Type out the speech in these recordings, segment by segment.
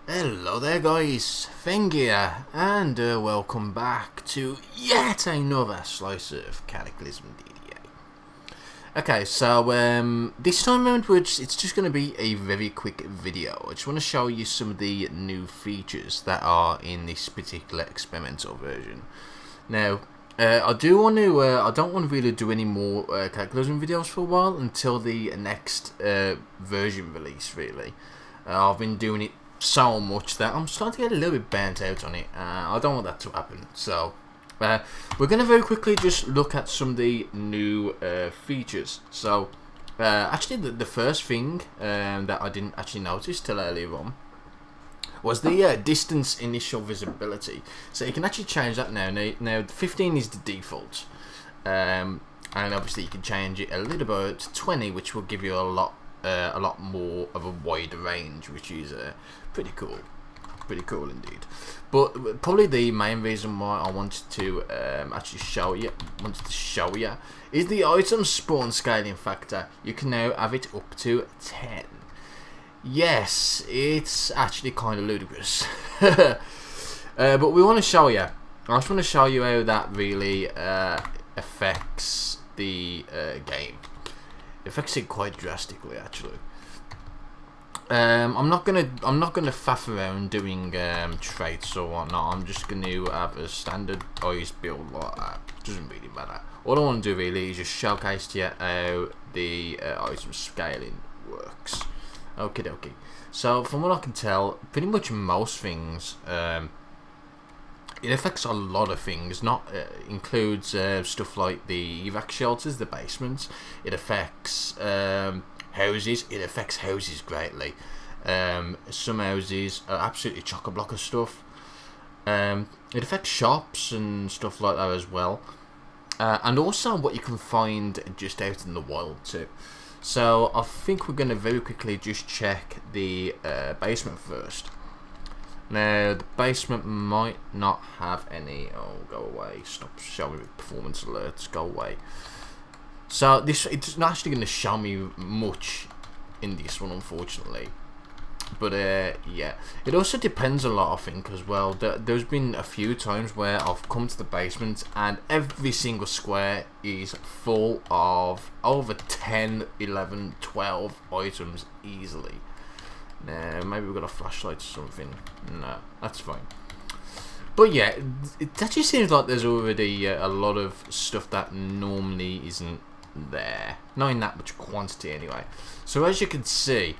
Hello there guys, Feng here, and welcome back to yet another slice of Cataclysm DDA. Okay, so this time around it's just going to be a very quick video. I just want to show you some of the new features that are in this particular experimental version. Now, I don't want to really do any more Cataclysm videos for a while until the next version release, really. I've been doing it so much that I'm starting to get a little bit burnt out on it. I don't want that to happen. So we're going to very quickly just look at some of the new features. So actually the first thing that I didn't actually notice till earlier on was the distance initial visibility. So you can actually change that now. Now 15 is the default, and obviously you can change it a little bit to 20, which will give you a lot more of a wider range, which is pretty cool indeed. But probably the main reason why I wanted to actually show you is the item spawn scaling factor. You can now have it up to 10. Yes, it's actually kind of ludicrous. But we want to show you. I just want to show you how that really affects the game. It affects it quite drastically, actually. I'm not gonna faff around doing traits or whatnot. I'm just gonna have a standardized build like that. Doesn't really matter. All I want to do really is just showcase to you how the item scaling works. Okie dokie. So from what I can tell, pretty much most things. It affects a lot of things. Includes stuff like the evac shelters, the basements. It affects houses. It affects houses greatly. Some houses are absolutely chock-a-block of stuff. It affects shops and stuff like that as well. And also what you can find just out in the wild too. So I think we're going to very quickly just check the basement first. Now the basement might not have any. Oh, go away! Stop showing me performance alerts. Go away. So it's not actually going to show me much in this one, unfortunately. But yeah, it also depends a lot, I think, as well. There's been a few times where I've come to the basement and every single square is full of over 10, 11, 12 items easily. Nah, maybe we've got a flashlight or something. No, that's fine. But yeah, it actually seems like there's already a lot of stuff that normally isn't there. Not in that much quantity anyway. So as you can see,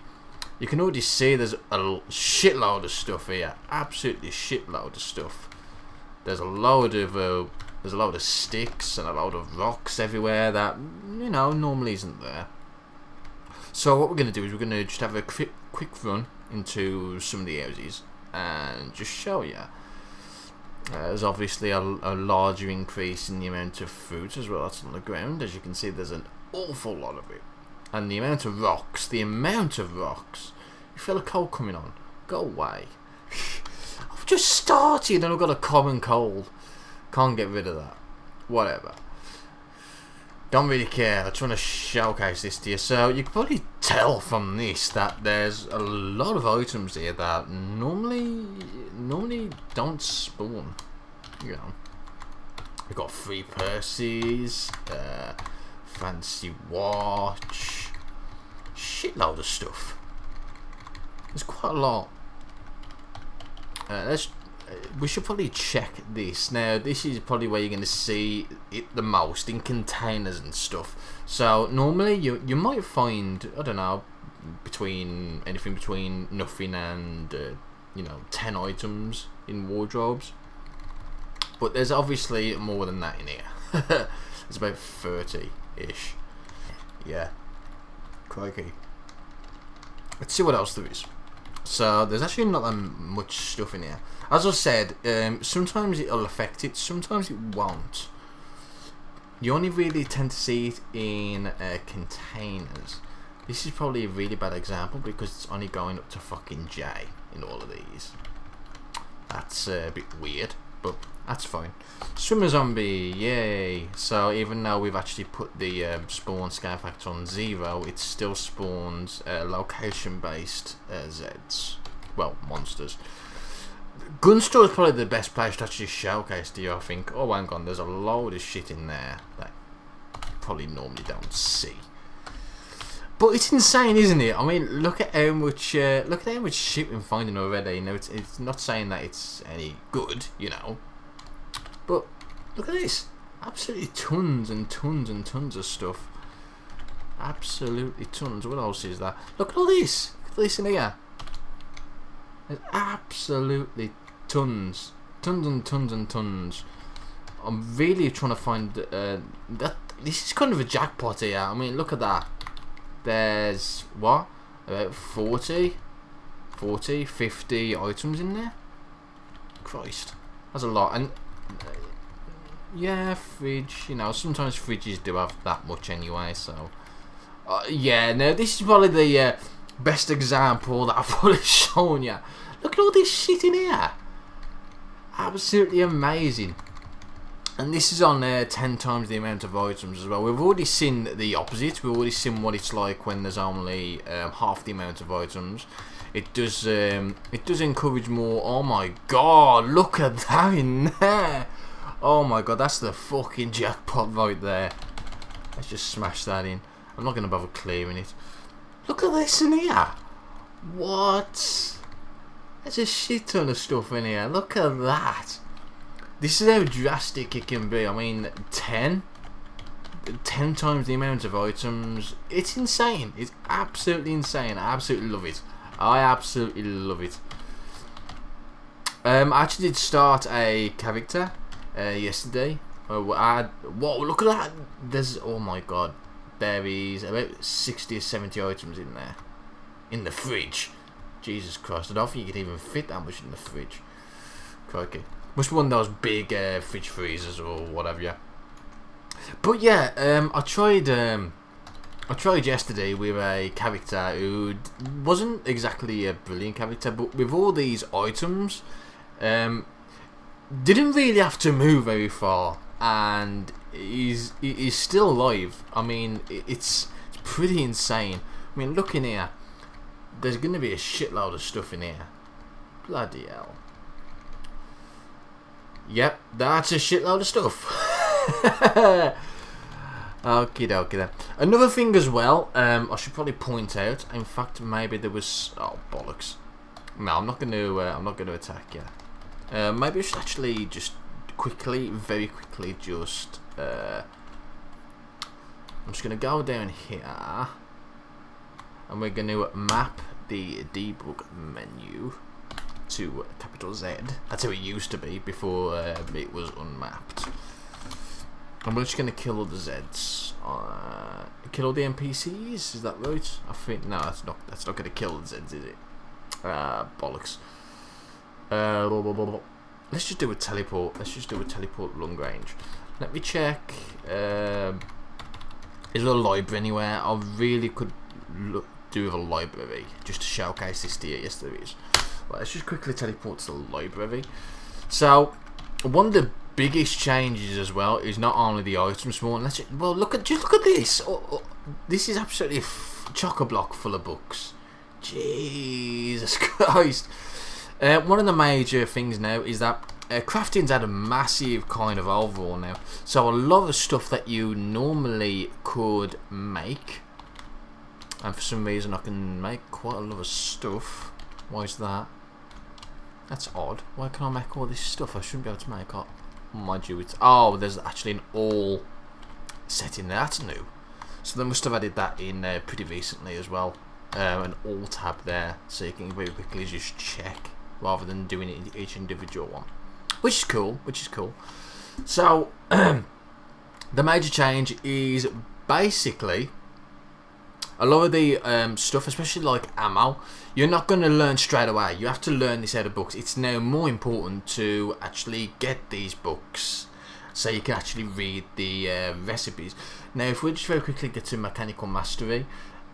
you can already see there's a shitload of stuff here. Absolutely shitload of stuff. There's a load of sticks and a load of rocks everywhere that, you know, normally isn't there. So what we're going to do is we're going to just have a quick run into some of the houses and just show you. There's obviously a larger increase in the amount of fruit as well that's on the ground. As you can see, there's an awful lot of it. And the amount of rocks. You feel a cold coming on. Go away. I've just started and I've got a common cold. Can't get rid of that. Whatever. Don't really care. I just want to showcase this to you. So you can probably tell from this that there's a lot of items here that normally don't spawn. You know, we've got free purses, fancy watch, shitload of stuff. There's quite a lot. We should probably check this. Now this is probably where you're going to see it the most, in containers and stuff. So normally you might find, I don't know, anything between nothing and 10 items in wardrobes, but there's obviously more than that in here. It's about 30-ish. Yeah, crikey. Let's see what else there is. So there's actually not that much stuff in here. As I said, sometimes it'll affect it, sometimes it won't. You only really tend to see it in containers. This is probably a really bad example because it's only going up to fucking J in all of these. That's a bit weird, but that's fine. Swimmer zombie, yay! So even though we've actually put the spawn scale factor on 0, it still spawns location-based Zeds. well, monsters. Gun store is probably the best place to actually showcase to you, I think. Oh, hang on, there's a load of shit in there that you probably normally don't see. But it's insane, isn't it? I mean, look at how much shit we're finding already. You know, it's not saying that it's any good, you know. But look at this, absolutely tons and tons and tons of stuff. Absolutely tons. What else is that? Look at all this. Look at this in here. There's absolutely tons and tons and tons. I'm really trying to find that. This is kind of a jackpot here. I mean, look at that. There's what, about 40, 50 items in there. Christ, that's a lot. And yeah, fridge. You know, sometimes fridges do have that much anyway. So yeah, no, this is probably the best example that I've probably shown you. Look at all this shit in here. Absolutely amazing. And this is on 10 times the amount of items as well. We've already seen the opposite. We've already seen what it's like when there's only half the amount of items. It does encourage more. Oh my god, look at that in there. Oh my god, that's the fucking jackpot right there. Let's just smash that in. I'm not going to bother clearing it. Look at this in here. What? There's a shit ton of stuff in here. Look at that. This is how drastic it can be. I mean, 10 times the amount of items. It's insane. It's absolutely insane. I absolutely love it. I absolutely love it. I actually did start a character yesterday. Whoa, look at that. There's, oh my god, there is about 60 or 70 items in there. In the fridge. Jesus Christ, I don't think you could even fit that much in the fridge. Crikey. Must be one of those big fridge freezers or whatever, yeah. But yeah, I tried yesterday with a character who wasn't exactly a brilliant character, but with all these items, didn't really have to move very far, and he's still alive. I mean, it's pretty insane. I mean, look in here. There's going to be a shitload of stuff in here. Bloody hell. Yep, that's a shitload of stuff. Okie dokie then. Another thing as well, I should probably point out. In fact, maybe there was. Oh bollocks! No, I'm not going to attack you. Maybe I should actually just quickly, very quickly, just. I'm just going to go down here, and we're going to map the debug menu to capital Z. That's how it used to be before it was unmapped. And we're just going to kill all the Zs. Kill all the NPCs, is that right? I think, no, that's not going to kill the Zs, is it? Bollocks. Let's just do a teleport. Let's just do a teleport long range. Let me check. Is there a library anywhere? I really could do with a library just to showcase this to you. Yes, there is. Right, let's just quickly teleport to the library. So, one of the biggest changes as well is not only the items spawn. Let's just, well, look at this. This is absolutely chock-a-block full of books. Jesus Christ. One of the major things now is that crafting's had a massive kind of overhaul now. So a lot of stuff that you normally could make, and for some reason I can make quite a lot of stuff. Why is that? That's odd. Why can I make all this stuff I shouldn't be able to make? Oh, mind you, it's... Oh, there's actually an all set in there. That's new. So they must have added that in pretty recently as well. An all tab there, so you can very quickly just check rather than doing it in each individual one. Which is cool, So, the major change is basically... A lot of the stuff, especially like ammo, you're not going to learn straight away. You have to learn this out of books. It's now more important to actually get these books so you can actually read the recipes. Now, if we just very quickly get to mechanical mastery,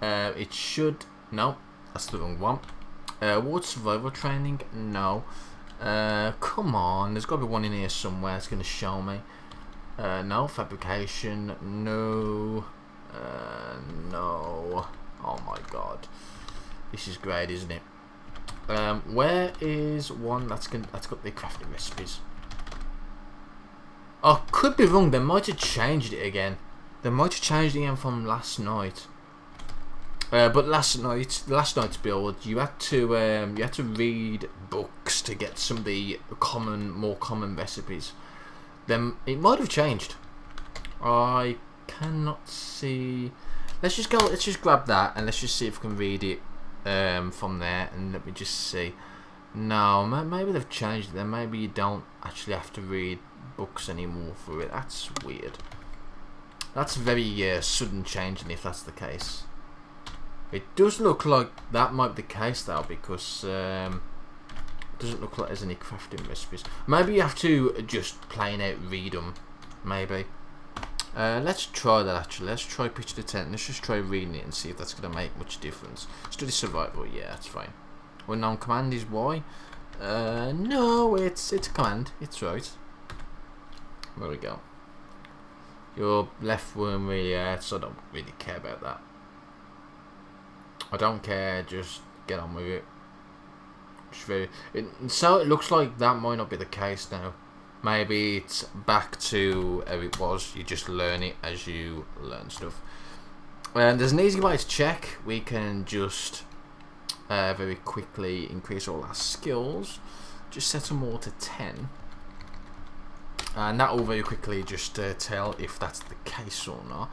it should... No, that's the wrong one. Ward survival training? No. Come on, there's got to be one in here somewhere that's going to show me. No. Fabrication? No. No. Oh my god. This is great, isn't it? Where is one that's got the crafting recipes? I could be wrong. They might have changed it again. They might have changed it again from last night. But last night's build, you had to read books to get some of the more common recipes. Then it might have changed. I cannot see. Let's just go. Let's just grab that and let's just see if we can read it from there. And let me just see. No, maybe they've changed it. Then maybe you don't actually have to read books anymore for it. That's weird. That's a very sudden change, and if that's the case. It does look like that might be the case though, because it doesn't look like there's any crafting recipes. Maybe you have to just plain out read them. Maybe. Let's try that actually. Let's try pitch the tent. Let's just try reading it and see if that's going to make much difference. Study survival. Yeah, that's fine. Well, non-command is Y. No, it's a command. It's right. There we go. Your left worm really, so I don't really care about that. I don't care, just get on with it. So it looks like that might not be the case now. Maybe it's back to how it was. You just learn it as you learn stuff. And there's an easy way to check. We can just very quickly increase all our skills. Just set them all to 10. And that will very quickly just tell if that's the case or not.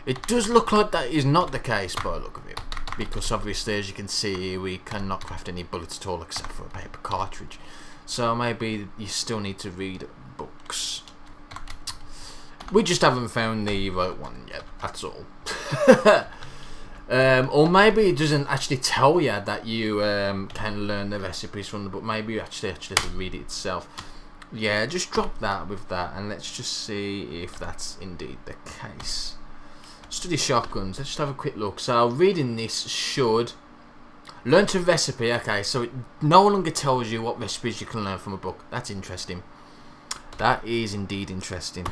It does look like that is not the case by the look of it. Because obviously, as you can see, we cannot craft any bullets at all except for a paper cartridge. So maybe you still need to read books. We just haven't found the right one yet, that's all. Or maybe it doesn't actually tell you that you can learn the recipes from the book. Maybe you actually have to read it itself. Yeah, just drop that with that and let's just see if that's indeed the case. Study shotguns. Let's just have a quick look. So reading this should learn to recipe. Okay, so it no longer tells you what recipes you can learn from a book. That's interesting. That is indeed interesting.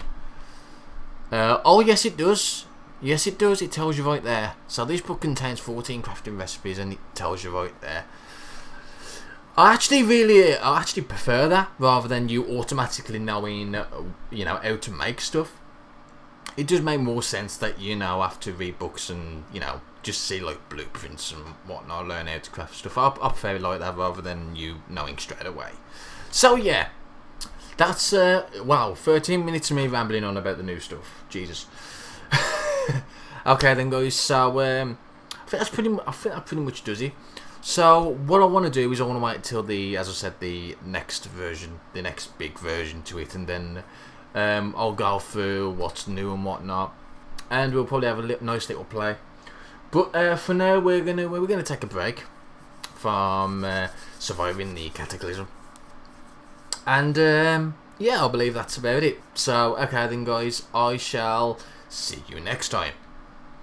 Oh yes, it does. Yes, it does. It tells you right there. So this book contains 14 crafting recipes, and it tells you right there. I actually prefer that rather than you automatically knowing, how to make stuff. It does make more sense that you have to read books and just see like blueprints and whatnot, learn how to craft stuff. I prefer it like that rather than you knowing straight away. So yeah, that's wow, 13 minutes of me rambling on about the new stuff. Jesus. Okay then, guys. So I think that pretty much does it. So what I want to do is I want to wait till as I said, the next version, the next big version to it, and then I'll go through what's new and whatnot, and we'll probably have a nice little play. But for now, we're gonna take a break from surviving the Cataclysm, and yeah, I believe that's about it. So okay then, guys, I shall see you next time.